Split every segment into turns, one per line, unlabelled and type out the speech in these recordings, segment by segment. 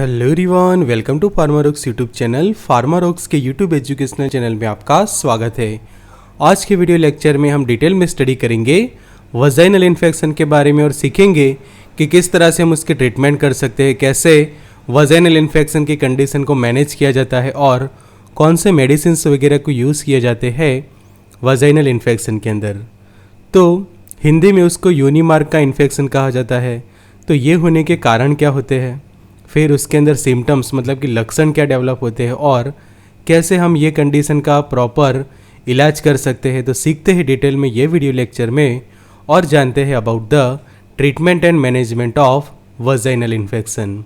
Hello everyone, welcome to Pharmarocks YouTube channel. Pharmarocks के YouTube educational channel में आपका स्वागत है। आज के वीडियो लेक्चर में हम डिटेल में स्टडी करेंगे वजाइनल इन्फेक्शन के बारे में और सीखेंगे कि किस तरह से हम उसके ट्रीटमेंट कर सकते हैं, कैसे वजाइनल इन्फेक्शन की कंडीशन को मैनेज किया जाता है और कौन से मेडिसिन वगैरह को यूज़ किए जाते हैं वजाइनल इन्फेक्शन के अंदर। तो हिंदी में उसको योनि मार्ग का इन्फेक्शन कहा जाता है। तो ये होने के कारण क्या होते हैं, फिर उसके अंदर सिम्टम्स मतलब कि लक्षण क्या डेवलप होते हैं और कैसे हम ये कंडीशन का प्रॉपर इलाज कर सकते हैं। तो सीखते हैं डिटेल में ये वीडियो लेक्चर में और जानते हैं about the treatment and management of vaginal infection.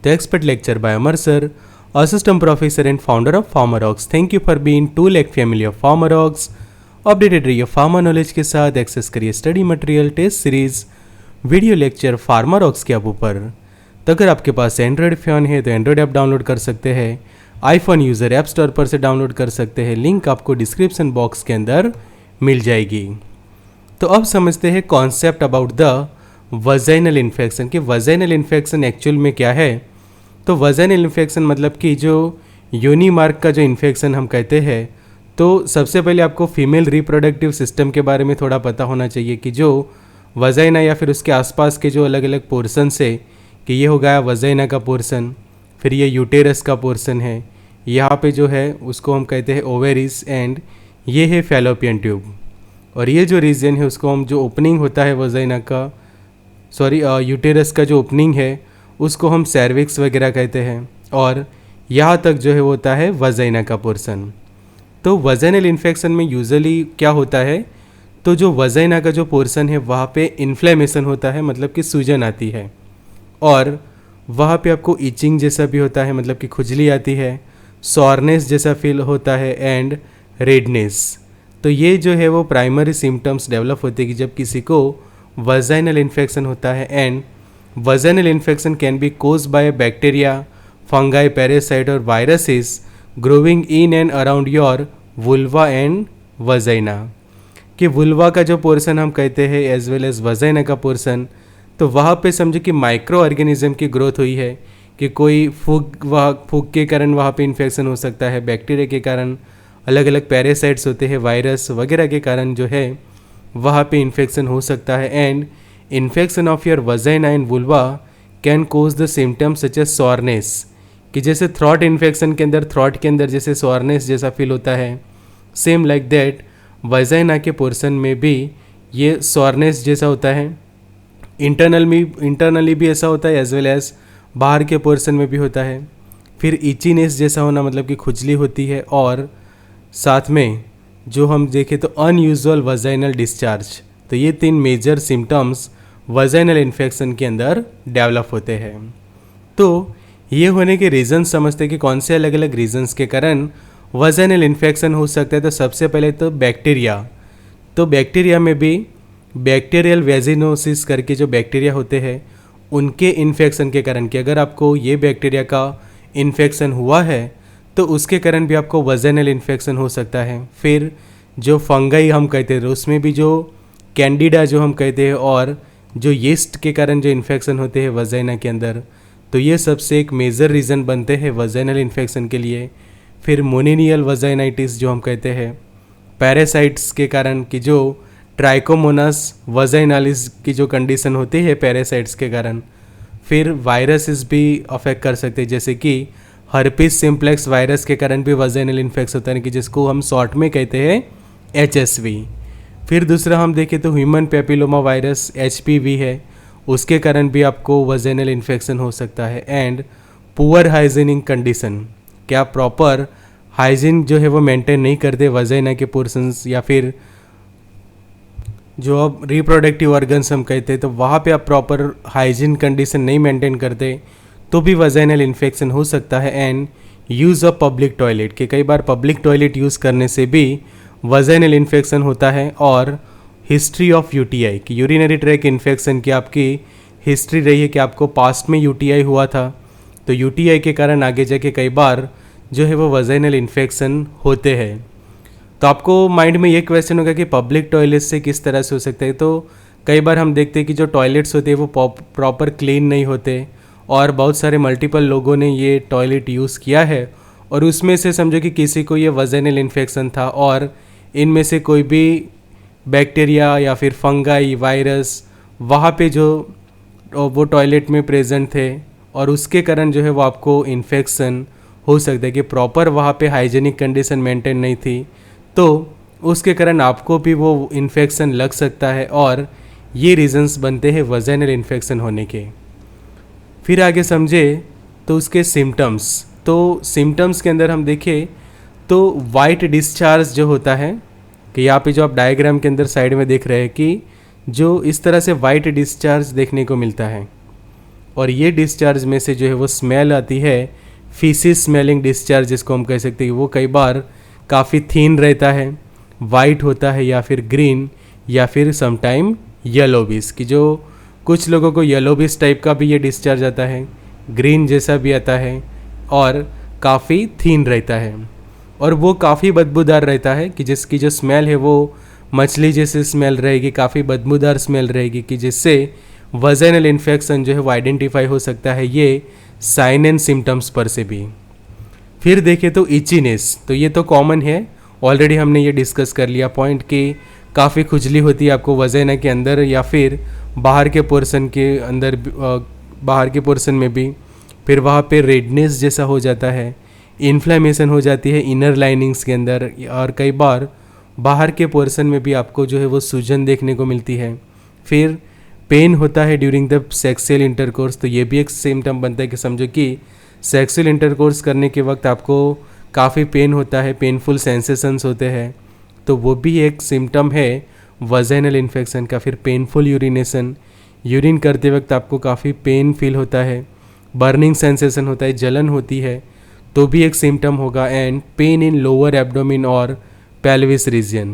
The expert lecture by Amar sir, assistant professor and founder of Pharmarocks. Thank you for being to lake family of Pharmarocks. Updated रहिए pharma knowledge के साथ, access करिए study material, test series, video lecture Pharmarocks के app ऊपर। तो अगर आपके पास एंड्रॉयड फ़ोन है तो एंड्रॉयड ऐप डाउनलोड कर सकते हैं, आईफोन यूज़र ऐप स्टोर पर से डाउनलोड कर सकते हैं। लिंक आपको डिस्क्रिप्शन बॉक्स के अंदर मिल जाएगी। तो अब समझते हैं concept about the vaginal infection कि वजाइनल इन्फेक्शन एक्चुअल में क्या है। तो वजाइनल इन्फेक्शन मतलब कि जो योनि मार्ग का जो इन्फेक्शन हम कहते हैं, तो सबसे पहले आपको फीमेल रिप्रोडक्टिव सिस्टम के बारे में थोड़ा पता होना चाहिए कि जो वजाइना या फिर उसके आसपास के जो अलग अलग पोर्सन से कि ये हो गया वजाइना का पोर्सन, फिर ये यूटेरस का पोर्सन है, यहाँ पे जो है उसको हम कहते हैं ओवेरिस, एंड ये है फैलोपियन ट्यूब। और ये जो रीजन है उसको हम जो ओपनिंग होता है वजाइना का, यूटेरस का जो ओपनिंग है उसको हम सर्विक्स वगैरह कहते हैं, और यहाँ तक जो है वो होता है वजाइना का पोर्सन। तो वजाइनल इन्फेक्शन में यूजुअली क्या होता है, तो जो वजाइना का जो पोर्सन है वहाँ पे इन्फ्लेमेशन होता है, मतलब कि सूजन आती है, और वहाँ पे आपको इचिंग जैसा भी होता है, मतलब कि खुजली आती है, सॉरनेस जैसा फील होता है, एंड रेडनेस। तो ये जो है वो प्राइमरी सिम्टम्स डेवलप होते हैं कि जब किसी को वजाइनल इन्फेक्शन होता है। And vaginal infection can be cause by bacteria, fungi, parasite और viruses growing in and around your vulva and vagina. कि वुल्वा का जो पोर्सन हम कहते हैं एज वेल एज वजाइना का पोर्सन, तो वहाँ पे समझो कि माइक्रो ऑर्गेनिज्म की ग्रोथ हुई है कि कोई फूग के कारण वहाँ पे इन्फेक्शन हो सकता है, बैक्टीरिया के कारण, अलग अलग पैरासाइट्स होते हैं, वायरस वगैरह के कारण जो है वहाँ पे इन्फेक्शन हो सकता है। And infection of your vagina and vulva can cause the symptoms such as soreness, कि जैसे थ्रॉट इन्फेक्शन के अंदर थ्रॉट के अंदर जैसे सॉरनेस जैसा फील होता है, सेम लाइक दैट वजाइना के पोर्सन में भी ये सॉरनेस जैसा होता है। इंटरनली भी ऐसा होता है एज वेल एज बाहर के पोर्शन में भी होता है। फिर इचीनेस जैसा होना मतलब कि खुजली होती है, और साथ में जो हम देखें तो अनयूजुअल वजाइनल डिस्चार्ज। तो ये 3 मेजर सिम्टम्स वजाइनल इन्फेक्शन के अंदर डेवलप होते हैं। तो ये होने के रीज़न समझते हैं कि कौन से अलग अलग रीजन्स के कारण वजाइनल इन्फेक्शन हो सकता है। तो सबसे पहले तो बैक्टीरिया, तो बैक्टीरिया में भी बैक्टीरियल वेजिनोसिस करके जो बैक्टीरिया होते हैं उनके इन्फेक्शन के कारण, कि अगर आपको ये बैक्टीरिया का इन्फेक्शन हुआ है तो उसके कारण भी आपको वजाइनल इन्फेक्शन हो सकता है। फिर जो फंगाई हम कहते हैं उसमें भी जो कैंडिडा जो हम कहते हैं, और जो यीस्ट के कारण जो इन्फेक्शन होते हैं वजाइना के अंदर, तो ये सबसे एक मेजर रीज़न बनते हैं वजाइनल इन्फेक्शन के लिए। फिर मोनिनियल वजाइनाइटिस जो हम कहते हैं, पैरासाइट्स के कारण, कि जो ट्राइकोमोनास वजाइनालिस की जो कंडीशन होती है पैरासाइट्स के कारण। फिर वायरसेस भी अफेक्ट कर सकते हैं, जैसे कि हर्पिस सिम्प्लेक्स वायरस के कारण भी वजाइनल इन्फेक्शन होता है, कि जिसको हम शॉर्ट में कहते हैं HSV। फिर दूसरा हम देखें तो ह्यूमन पेपिलोमा वायरस HPV है, उसके कारण भी आपको वजाइनल इन्फेक्शन हो सकता है। एंड पुअर हाइजीनिक कंडीशन, क्या प्रॉपर हाइजीन जो है वो मेंटेन नहीं करते वजाइना के पोर्शंस, या फिर जो अब रिप्रोडक्टिव ऑर्गन्स हम कहते हैं, तो वहाँ पे आप प्रॉपर हाइजीन कंडीशन नहीं मेंटेन करते तो भी वजाइनल इन्फेक्शन हो सकता है। And use of public toilet, कि कई बार पब्लिक टॉयलेट यूज़ करने से भी वजाइनल इन्फेक्शन होता है। और हिस्ट्री ऑफ UTI, कि यूरिनरी ट्रैक इन्फेक्शन की आपकी हिस्ट्री रही है कि आपको पास्ट में UTI हुआ था, तो UTI के कारण आगे जाके कई बार जो है वो वजाइनल इन्फेक्शन होते हैं। तो आपको माइंड में ये क्वेश्चन होगा कि पब्लिक टॉयलेट से किस तरह से हो सकता है। तो कई बार हम देखते हैं कि जो टॉयलेट्स होते हैं वो प्रॉपर क्लीन नहीं होते, और बहुत सारे मल्टीपल लोगों ने ये टॉयलेट यूज़ किया है और उसमें से समझो कि किसी को ये वजाइनल इन्फेक्शन था और इनमें से कोई भी बैक्टीरिया या फिर फंगाई वायरस वहाँ पे जो वो टॉयलेट में प्रेजेंट थे और उसके कारण जो है वो आपको इन्फेक्शन हो सकता है कि प्रॉपर वहाँ पे हाइजीनिक कंडीशन मेंटेन नहीं थी, तो उसके कारण आपको भी वो इन्फेक्शन लग सकता है और ये रीजंस बनते हैं वजाइनल इन्फेक्शन होने के। फिर आगे समझे तो उसके सिम्टम्स, तो सिम्टम्स के अंदर हम देखें तो वाइट डिस्चार्ज जो होता है कि यहाँ पे जो आप डायग्राम के अंदर साइड में देख रहे हैं कि जो इस तरह से वाइट डिस्चार्ज देखने को मिलता है और ये डिस्चार्ज में से जो है वो स्मेल आती है, फीसिस स्मेलिंग डिस्चार्ज जिसको हम कह सकते हैं। वो कई बार काफ़ी थिन रहता है, वाइट होता है या फिर ग्रीन या फिर समटाइम येलोविश, कि जो कुछ लोगों को येलोविश टाइप का भी ये डिस्चार्ज आता है, ग्रीन जैसा भी आता है और काफ़ी थिन रहता है और वो काफ़ी बदबूदार रहता है कि जिसकी जो स्मेल है वो मछली जैसी स्मेल रहेगी, काफ़ी बदबूदार स्मेल रहेगी कि जिससे वजाइनल इन्फेक्शन जो है वो आइडेंटिफाई हो सकता है ये साइन एंड सिम्टम्स पर से भी। फिर देखें तो इचीनेस, तो ये तो कॉमन है, ऑलरेडी हमने ये डिस्कस कर लिया पॉइंट कि काफ़ी खुजली होती है आपको वजाइना के अंदर या फिर बाहर के पोर्शन के अंदर, बाहर के पोर्शन में भी। फिर वहाँ पे रेडनेस जैसा हो जाता है, इन्फ्लेमेशन हो जाती है इनर लाइनिंग्स के अंदर और कई बार बाहर के पोर्शन में भी आपको जो है वो सूजन देखने को मिलती है। फिर पेन होता है ड्यूरिंग द सेक्सुअल इंटरकोर्स, तो ये भी एक सिम्टम बनता है कि समझो कि सेक्सुअल इंटरकोर्स करने के वक्त आपको काफ़ी पेन होता है, पेनफुल सेंसेशंस होते हैं, तो वो भी एक सिम्टम है वजाइनल इन्फेक्शन का। फिर पेनफुल यूरिनेशन, यूरिन करते वक्त आपको काफ़ी पेन फील होता है, बर्निंग सेंसेशन होता है, जलन होती है, तो भी एक सिम्टम होगा। And pain in lower abdomen और पेल्विस रीजन,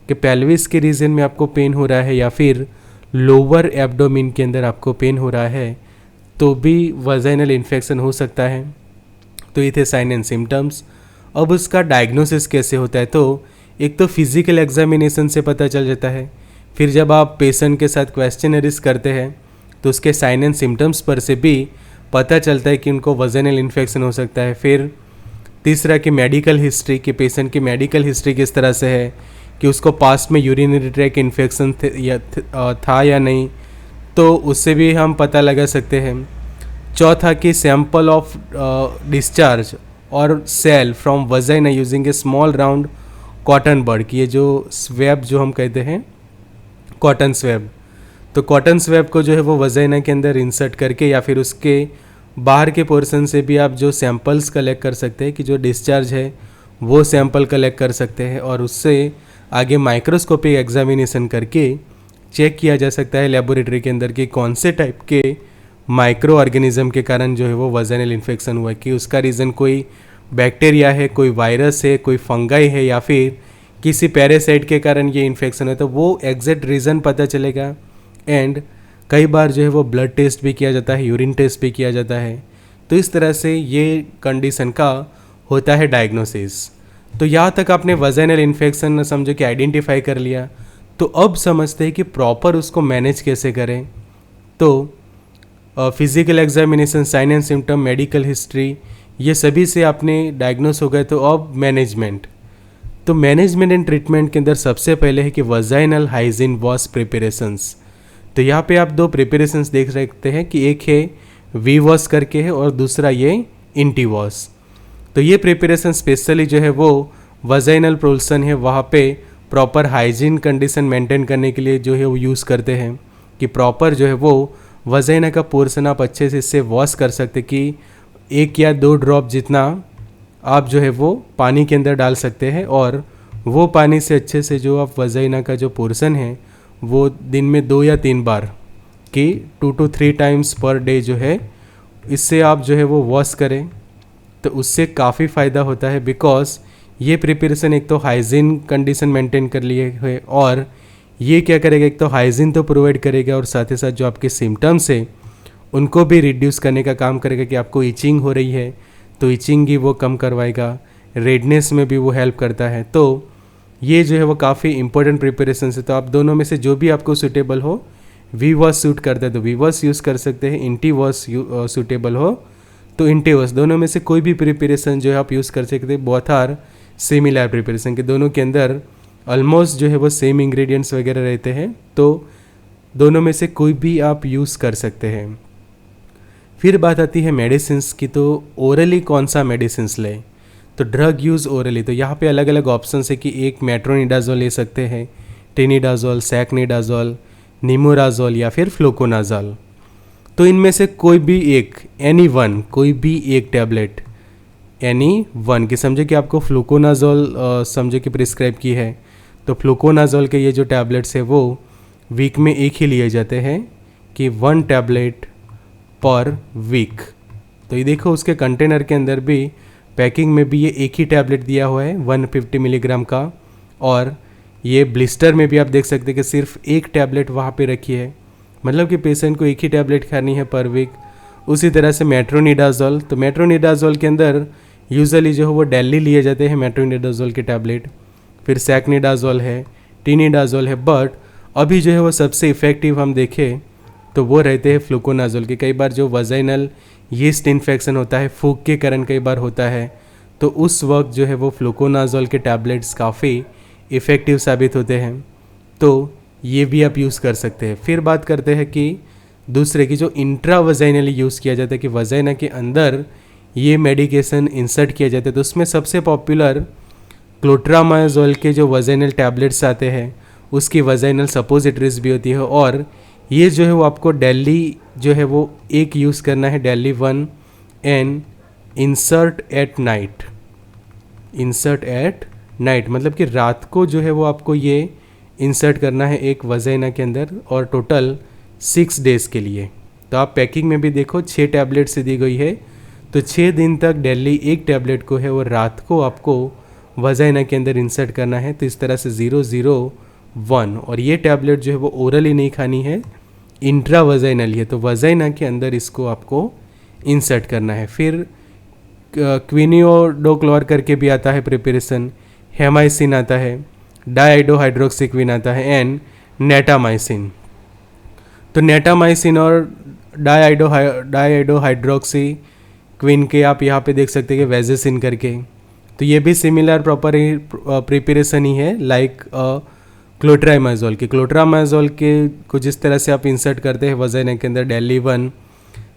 कि पेल्विस के रीजन में आपको पेन हो रहा है या फिर लोअर एब्डोमिन के अंदर आपको पेन हो रहा है, तो भी वजाइनल इन्फेक्शन हो सकता है। तो ये थे साइन एंड सिम्टम्स। अब उसका डायग्नोसिस कैसे होता है, तो एक तो फिजिकल एग्जामिनेशन से पता चल जाता है, फिर जब आप पेशेंट के साथ क्वेश्चनरीज करते हैं तो उसके साइन एंड सिम्टम्स पर से भी पता चलता है कि उनको वजाइनल इन्फेक्शन हो सकता है। फिर तीसरा कि मेडिकल हिस्ट्री, कि पेशेंट की मेडिकल हिस्ट्री किस तरह से है, कि उसको पास्ट में यूरिनरी ट्रैक इन्फेक्शन था या नहीं, तो उससे भी हम पता लगा सकते हैं। चौथा कि सैंपल ऑफ डिस्चार्ज और cell from vagina using a small round cotton bud, की ये जो स्वेब जो हम कहते हैं कॉटन स्वेब, तो कॉटन स्वेब को जो है वो वजाइना के अंदर इंसर्ट करके या फिर उसके बाहर के पोर्शन से भी आप जो सैंपल्स कलेक्ट कर सकते हैं, कि जो डिस्चार्ज है वो सैंपल कलेक्ट कर सकते हैं और उससे आगे माइक्रोस्कोपिक एग्जामिनेशन करके चेक किया जा सकता है लेबोरेटरी के अंदर कि कौन से टाइप के माइक्रो ऑर्गेनिज्म के कारण जो है वो वजाइनल इन्फेक्शन हुआ है, कि उसका रीज़न कोई बैक्टीरिया है, कोई वायरस है, कोई फंगाई है या फिर किसी पैरासाइट के कारण ये इन्फेक्शन है, तो वो एग्जैक्ट रीज़न पता चलेगा। एंड कई बार जो है वो ब्लड टेस्ट भी किया जाता है, यूरिन टेस्ट भी किया जाता है, तो इस तरह से ये कंडीशन का होता है डायग्नोसिस। तो यहाँ तक आपने वजाइनल इन्फेक्शन समझो कि आइडेंटिफाई कर लिया, तो अब समझते हैं कि प्रॉपर उसको मैनेज कैसे करें। तो physical examination, sign and symptom, medical history, ये सभी से आपने डायग्नोस हो गए, तो अब मैनेजमेंट। तो मैनेजमेंट एंड ट्रीटमेंट के अंदर सबसे पहले है कि वजाइनल हाइजीन वॉश प्रिपरेशंस। तो यहाँ पे आप दो प्रिपरेशंस देख सकते हैं कि एक है वी वॉश करके है और दूसरा ये इंटी वॉश। तो ये प्रिपरेशन स्पेशली जो है वो वजाइनल प्रोल्सन है वहाँ पे प्रॉपर हाइजीन कंडीशन मेंटेन करने के लिए जो है वो यूज़ करते हैं, कि प्रॉपर जो है वो वजाइना का पोर्शन आप अच्छे से इससे वॉश कर सकते, कि 1 या 2 ड्रॉप जितना आप जो है वो पानी के अंदर डाल सकते हैं और वो पानी से अच्छे से जो आप वजाइना का जो पोर्शन है वो दिन में 2 या 3 बार कि 2 to 3 टाइम्स पर डे जो है इससे आप जो है वो वॉश करें, तो उससे काफ़ी फ़ायदा होता है। बिकॉज ये प्रिपरेशन एक तो हाइजीन कंडीशन मेंटेन कर लिए है और ये क्या करेगा, एक तो हाइजीन तो प्रोवाइड करेगा और साथ ही साथ जो आपके सिम्टम्स है उनको भी रिड्यूस करने का काम करेगा, कि आपको इचिंग हो रही है तो इचिंग ही वो कम करवाएगा, रेडनेस में भी वो हेल्प करता है। तो ये जो है वो काफ़ी इंपॉर्टेंट प्रिपरेशन है। तो आप दोनों में से जो भी आपको सूटेबल हो वी वॉस सूट करता है तो वी वॉस यूज़ कर सकते हैं, इंटी वॉस सूटेबल हो तो इंटी वॉस। दोनों में से कोई भी प्रिपरेशन जो है आप यूज़ कर सकते हैं। बोथ आर सिमिलर प्रिपरेशन के दोनों के अंदर ऑलमोस्ट जो है वो सेम इंग्रेडिएंट्स वगैरह रहते हैं, तो दोनों में से कोई भी आप यूज़ कर सकते हैं। फिर बात आती है मेडिसिन्स की, तो ओरली कौन सा मेडिसिन्स लें, तो ड्रग यूज़ ओरली, तो यहाँ पे अलग अलग ऑप्शन है कि एक मेट्रोनिडाजोल ले सकते हैं, टेनिडाजोल, सैकनिडाजोल, निमोराजोल या फिर फ्लोकोनाजोल। तो इनमें से कोई भी एक, एनी वन, कोई भी एक टैबलेट, एनी वन की समझे कि आपको फ्लोकोनाजोल समझे कि प्रिस्क्राइब की है, तो फ्लोकोनाजोल के ये जो टैबलेट्स है वो वीक में एक ही लिए जाते हैं कि 1 टैबलेट पर वीक। तो ये देखो उसके कंटेनर के अंदर भी, पैकिंग में भी ये एक ही टैबलेट दिया हुआ है 150 मिलीग्राम का, और ये ब्लिस्टर में भी आप देख सकते हैं कि सिर्फ एक टैबलेट वहाँ पे रखी है, मतलब कि पेशेंट को एक ही टैबलेट खानी है पर वीक। उसी तरह से मेट्रोनिडाजोल, तो मेट्रोनिडाजोल के अंदर यूजुअली जो है वो डेली लिए जाते हैं मेट्रोनिडाजोल के टैबलेट। फिर सैकनिडाजोल है, टीनिडाजोल है, बट अभी जो है वो सबसे इफ़ेक्टिव हम देखें तो वो रहते हैं फ्लूकोनाजोल के। कई बार जो वजाइनल यीस्ट इन्फेक्शन होता है, फूक के कारण कई बार होता है, तो उस वक्त जो है वो फ्लूकोनाजोल के टैबलेट्स काफ़ी इफ़ेक्टिव साबित होते हैं, तो ये भी आप यूज़ कर सकते हैं। फिर बात करते हैं कि दूसरे की जो इंट्रावजाइनली यूज़ किया जाता है कि वजाइना के अंदर ये मेडिकेशन इंसर्ट किया जाता है, तो उसमें सबसे पॉपुलर क्लोट्रामाजोल के जो वजाइनल टैबलेट्स आते हैं, उसकी वजाइनल सपोजिटरीज भी होती है, और ये जो है वो आपको डेली जो है वो एक यूज़ करना है, daily 1 and insert at night. Insert at night मतलब कि रात को जो है वो आपको ये इंसर्ट करना है एक वजाइना के अंदर, और टोटल 6 डेज़ के लिए। तो आप पैकिंग में भी देखो 6 टैबलेट से दी गई है, तो 6 दिन तक डेली एक टैबलेट को है वो रात को आपको वजाइना के अंदर इंसर्ट करना है। तो इस तरह से 001, और ये टैबलेट जो है वो ओरली नहीं खानी है, इंट्रा वजाइनली है, तो वजाइना के अंदर इसको आपको इंसर्ट करना है। फिर क्विनियोडोक्लोर करके भी आता है प्रिपरेशन, हेमाइसिन आता है, डाइआइडोहाइड्रोक्सिक्विन आता है, एंड नेटामाइसिन। तो नेटामाइसिन और डाइआइडोहाइड्रोक्सिक्विन के आप यहाँ पे देख सकते हैं कि वेजेसिन करके, तो ये भी सिमिलर प्रॉपर प्रिपरेशन ही है लाइक क्लोट्रामाजोल के। क्लोट्रामाजोल के को जिस तरह से आप इंसर्ट करते हैं वजाइना के अंदर डेली 1,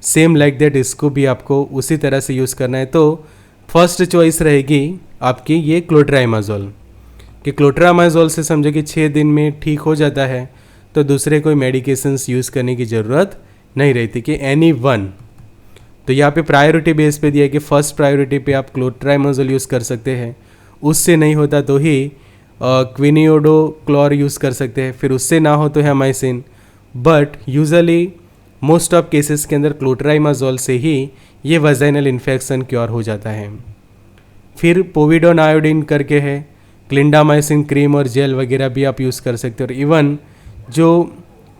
सेम लाइक दैट इसको भी आपको उसी तरह से यूज़ करना है। तो फर्स्ट चॉइस रहेगी आपकी ये क्लोट्रामाजोल, कि क्लोट्रामाजोल से समझो कि 6 दिन में ठीक हो जाता है, तो दूसरे कोई मेडिकेशंस यूज़ करने की ज़रूरत नहीं रहती कि एनी वन। तो यहाँ पे प्रायोरिटी बेस पे दिया है कि फर्स्ट प्रायोरिटी पे आप क्लोट्रामाजोल यूज़ कर सकते हैं, उससे नहीं होता तो ही क्विनियोडोक्लोर यूज़ कर सकते हैं, फिर उससे ना हो तो हेमाइसिन, but usually most of cases के अंदर क्लोट्रामाजोल से ही ये वजाइनल इन्फेक्शन क्योर हो जाता है। फिर पोविडोन आयोडीन करके है, क्लिंडामाइसिन क्रीम और जेल वगैरह भी आप यूज़ कर सकते हो, और इवन जो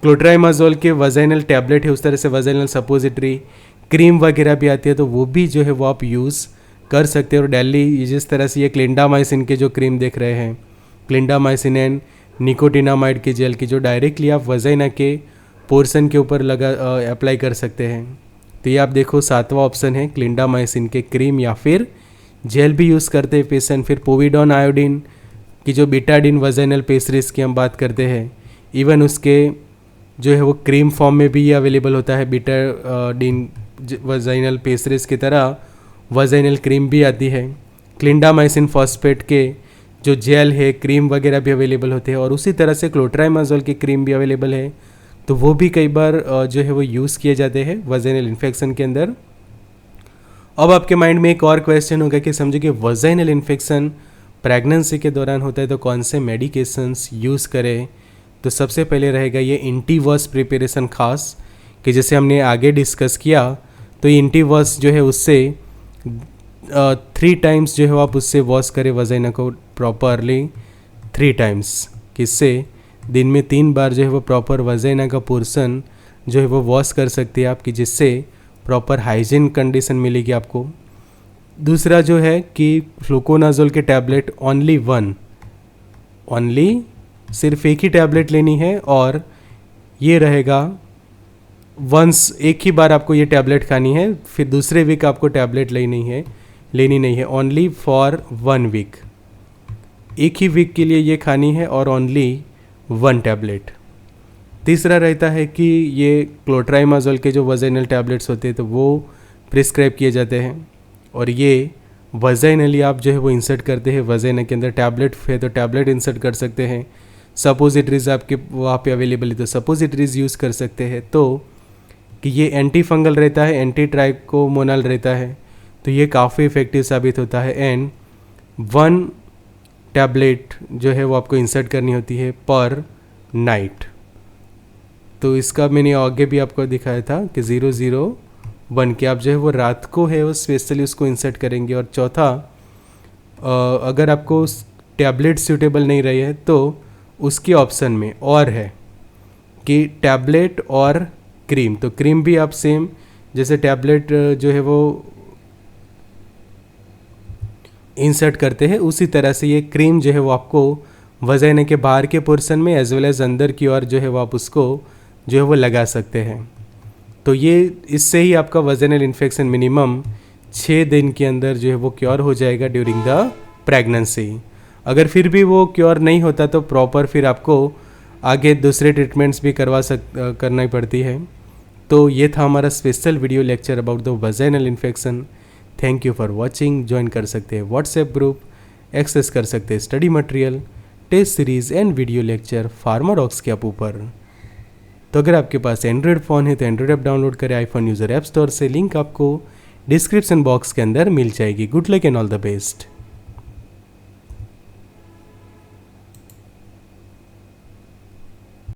क्लोट्रामाजोल के वजाइनल टैबलेट है उस तरह से वजाइनल सपोजिटरी क्रीम वगैरह भी आती है, तो वो भी जो है वो आप यूज़ कर सकते हो। और डेली जिस तरह से ये क्लिंडामाइसिन के जो क्रीम देख रहे हैं, क्लिंडामाइसिन एंड निकोटिनामाइड के जेल की, जो डायरेक्टली आप वजाइना के पोर्शन के ऊपर अप्लाई कर सकते हैं। तो ये आप देखो 7वां ऑप्शन है, क्लिंडामाइसिन के क्रीम या फिर जेल भी यूज़ करते हैं पेशेंट। फिर पोविडोन आयोडीन की जो बीटाडीन वजाइनल पेस्ट्रीज की हम बात करते हैं, इवन उसके जो है वो क्रीम फॉर्म में भी ये अवेलेबल होता है, बीटाडीन वजाइनल पेस्ट्रीज की तरह वजाइनल क्रीम भी आती है। क्लिंडामाइसिन फॉस्फेट के जो जेल है, क्रीम वगैरह भी अवेलेबल होते हैं, और उसी तरह से क्लोट्रामाजोल की क्रीम भी अवेलेबल है, तो वो भी कई बार जो है वो यूज़ किए जाते हैं वजाइनल इन्फेक्शन के अंदर। अब आपके माइंड में एक और क्वेश्चन होगा कि समझो कि वजाइनल इन्फेक्शन प्रेगनेंसी के दौरान होता है, तो कौन से मेडिकेशंस यूज़ करें। तो सबसे पहले रहेगा ये एंटीवर्स प्रिपरेशन, खास कि जैसे हमने आगे डिस्कस किया, तो एंटीवर्स जो है उससे 3 टाइम्स जो है आप उससे वॉश करें वजाइना को प्रॉपरली 3 टाइम्स, किससे दिन में 3 बार जो है वो प्रॉपर वजाइना का पोर्शन जो है वो वॉश कर सकती है आपकी, जिससे प्रॉपर हाइजीन कंडीशन मिलेगी आपको। दूसरा जो है कि फ्लूकोनाजोल के टैबलेट ओनली सिर्फ एक ही टैबलेट लेनी है, और ये रहेगा वंस, एक ही बार आपको ये टैबलेट खानी है, फिर दूसरे वीक आपको टैबलेट लेनी नहीं है, ओनली फॉर 1 वीक, एक ही वीक के लिए ये खानी है और ओनली 1 टैबलेट। तीसरा रहता है कि ये क्लोट्राइमाजोल के जो वजाइनल टैबलेट्स होते हैं तो वो प्रिस्क्राइब किए जाते हैं, और ये वजाइनली आप जो है वो इंसर्ट करते हैं वजाइना के अंदर। टैबलेट है तो टैबलेट इंसर्ट कर सकते हैं, सपोजिटरीज आपके वहाँ पे अवेलेबल है तो सपोजिटरीज यूज़ कर सकते हैं। तो कि ये एंटी फंगल रहता है, एंटी ट्राइकोमोनल रहता है, तो ये काफ़ी इफ़ेक्टिव साबित होता है। एंड 1 टैबलेट जो है वो आपको इंसर्ट करनी होती है पर नाइट। तो इसका मैंने आगे भी आपको दिखाया था कि 001 के आप जो है वो रात को है वो स्पेशली उसको इंसर्ट करेंगे। और चौथा, अगर आपको टैबलेट सूटेबल नहीं रही है तो उसके ऑप्शन में और है कि टैबलेट और क्रीम। तो क्रीम भी आप सेम जैसे टैबलेट जो है वो इंसर्ट करते हैं उसी तरह से ये क्रीम जो है वो आपको वजाइना के बाहर के पोर्शन में एज वेल एज अंदर की ओर जो है वो आप उसको जो है वो लगा सकते हैं। तो ये इससे ही आपका वजाइनल इन्फेक्शन मिनिमम 6 दिन के अंदर जो है वो क्योर हो जाएगा ड्यूरिंग द प्रेगनेंसी। अगर फिर भी वो क्योर नहीं होता तो प्रॉपर फिर आपको आगे दूसरे ट्रीटमेंट्स भी करना ही पड़ती है। तो ये था हमारा special video lecture about the vaginal infection. Thank you for watching. Join कर सकते हैं व्हाट्सएप ग्रुप, एक्सेस कर सकते हैं study material, test series and video lecture Pharmarocks के ऐप ऊपर। तो अगर आपके पास एंड्रॉयड फ़ोन है तो एंड्रॉयड ऐप डाउनलोड करें आईफोन यूज़र ऐप स्टोर से, लिंक आपको डिस्क्रिप्शन बॉक्स के अंदर मिल जाएगी। Good luck and all the best.